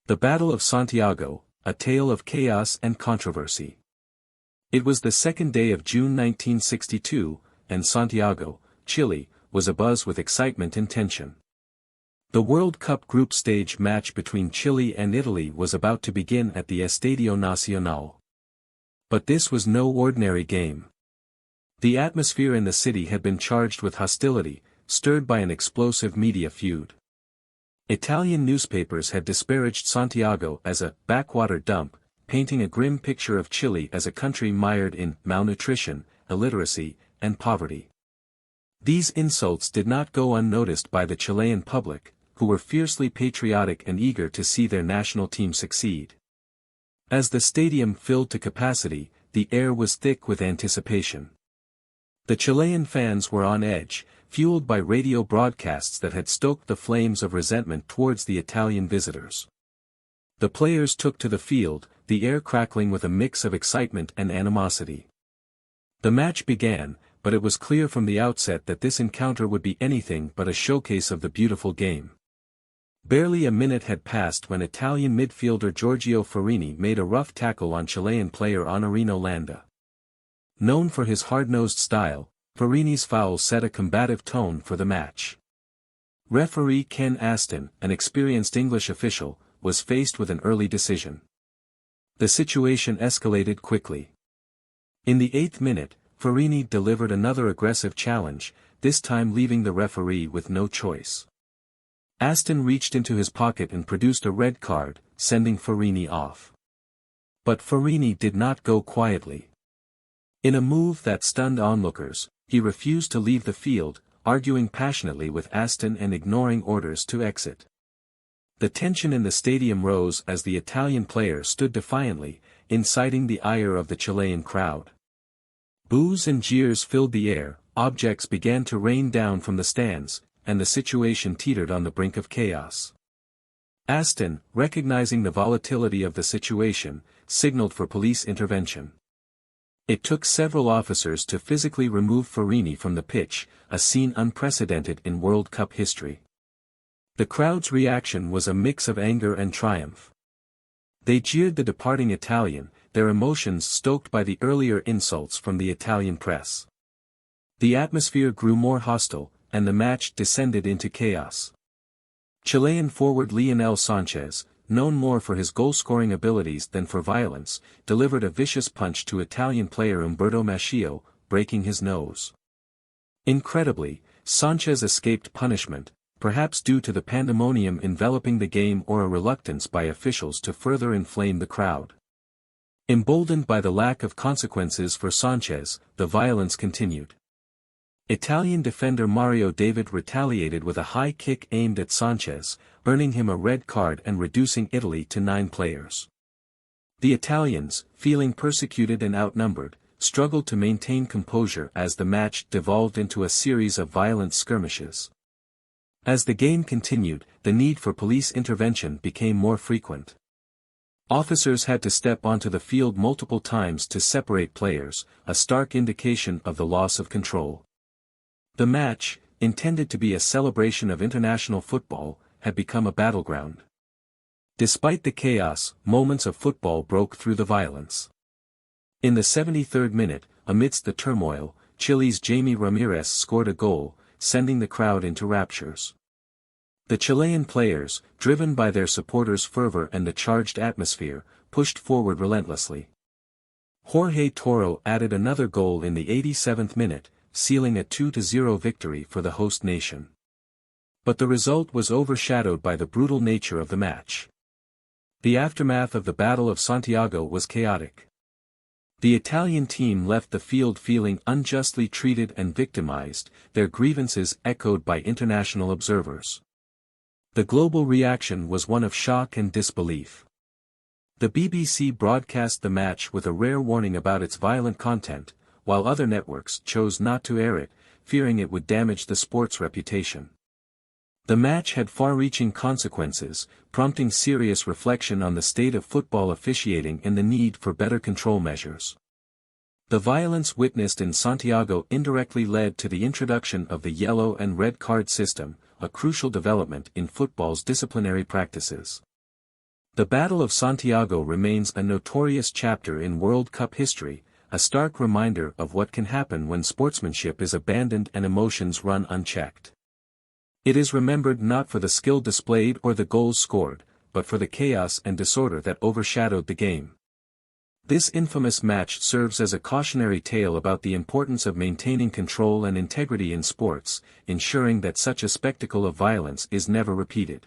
The Battle of Santiago, a tale of chaos and controversy. It was the second day of June 1962, and Santiago, Chile, was abuzz with excitement and tension. The World Cup group stage match between Chile and Italy was about to begin at the Estadio Nacional. But this was no ordinary game. The atmosphere in the city had been charged with hostility, stirred by an explosive media feud. Italian newspapers had disparaged Santiago as a backwater dump, painting a grim picture of Chile as a country mired in malnutrition, illiteracy, and poverty. These insults did not go unnoticed by the Chilean public, who were fiercely patriotic and eager to see their national team succeed. As the stadium filled to capacity, the air was thick with anticipation. The Chilean fans were on edge, fueled by radio broadcasts that had stoked the flames of resentment towards the Italian visitors. The players took to the field, the air crackling with a mix of excitement and animosity. The match began, but it was clear from the outset that this encounter would be anything but a showcase of the beautiful game. Barely a minute had passed when Italian midfielder Giorgio Farini made a rough tackle on Chilean player Honorino Landa. Known for his hard-nosed style, Farini's foul set a combative tone for the match. Referee Ken Aston, an experienced English official, was faced with an early decision. The situation escalated quickly. In the 8th minute, Farini delivered another aggressive challenge, this time leaving the referee with no choice. Aston reached into his pocket and produced a red card, sending Farini off. But Farini did not go quietly. In a move that stunned onlookers, he refused to leave the field, arguing passionately with Aston and ignoring orders to exit. The tension in the stadium rose as the Italian player stood defiantly, inciting the ire of the Chilean crowd. Boos and jeers filled the air, objects began to rain down from the stands, and the situation teetered on the brink of chaos. Aston, recognizing the volatility of the situation, signaled for police intervention. It took several officers to physically remove Farini from the pitch, a scene unprecedented in World Cup history. The crowd's reaction was a mix of anger and triumph. They jeered the departing Italian, their emotions stoked by the earlier insults from the Italian press. The atmosphere grew more hostile, and the match descended into chaos. Chilean forward Lionel Sanchez, known more for his goal-scoring abilities than for violence, delivered a vicious punch to Italian player Umberto Maschio, breaking his nose. Incredibly, Sanchez escaped punishment, perhaps due to the pandemonium enveloping the game or a reluctance by officials to further inflame the crowd. Emboldened by the lack of consequences for Sanchez, the violence continued. Italian defender Mario David retaliated with a high kick aimed at Sanchez, earning him a red card and reducing Italy to 9 players. The Italians, feeling persecuted and outnumbered, struggled to maintain composure as the match devolved into a series of violent skirmishes. As the game continued, the need for police intervention became more frequent. Officers had to step onto the field multiple times to separate players, a stark indication of the loss of control. The match, intended to be a celebration of international football, had become a battleground. Despite the chaos, moments of football broke through the violence. In the 73rd minute, amidst the turmoil, Chile's Jamie Ramirez scored a goal, sending the crowd into raptures. The Chilean players, driven by their supporters' fervor and the charged atmosphere, pushed forward relentlessly. Jorge Toro added another goal in the 87th minute, sealing a 2-0 victory for the host nation. But the result was overshadowed by the brutal nature of the match. The aftermath of the Battle of Santiago was chaotic. The Italian team left the field feeling unjustly treated and victimized, their grievances echoed by international observers. The global reaction was one of shock and disbelief. The BBC broadcast the match with a rare warning about its violent content, while other networks chose not to air it, fearing it would damage the sport's reputation. The match had far-reaching consequences, prompting serious reflection on the state of football officiating and the need for better control measures. The violence witnessed in Santiago indirectly led to the introduction of the yellow and red card system, a crucial development in football's disciplinary practices. The Battle of Santiago remains a notorious chapter in World Cup history, a stark reminder of what can happen when sportsmanship is abandoned and emotions run unchecked. It is remembered not for the skill displayed or the goals scored, but for the chaos and disorder that overshadowed the game. This infamous match serves as a cautionary tale about the importance of maintaining control and integrity in sports, ensuring that such a spectacle of violence is never repeated.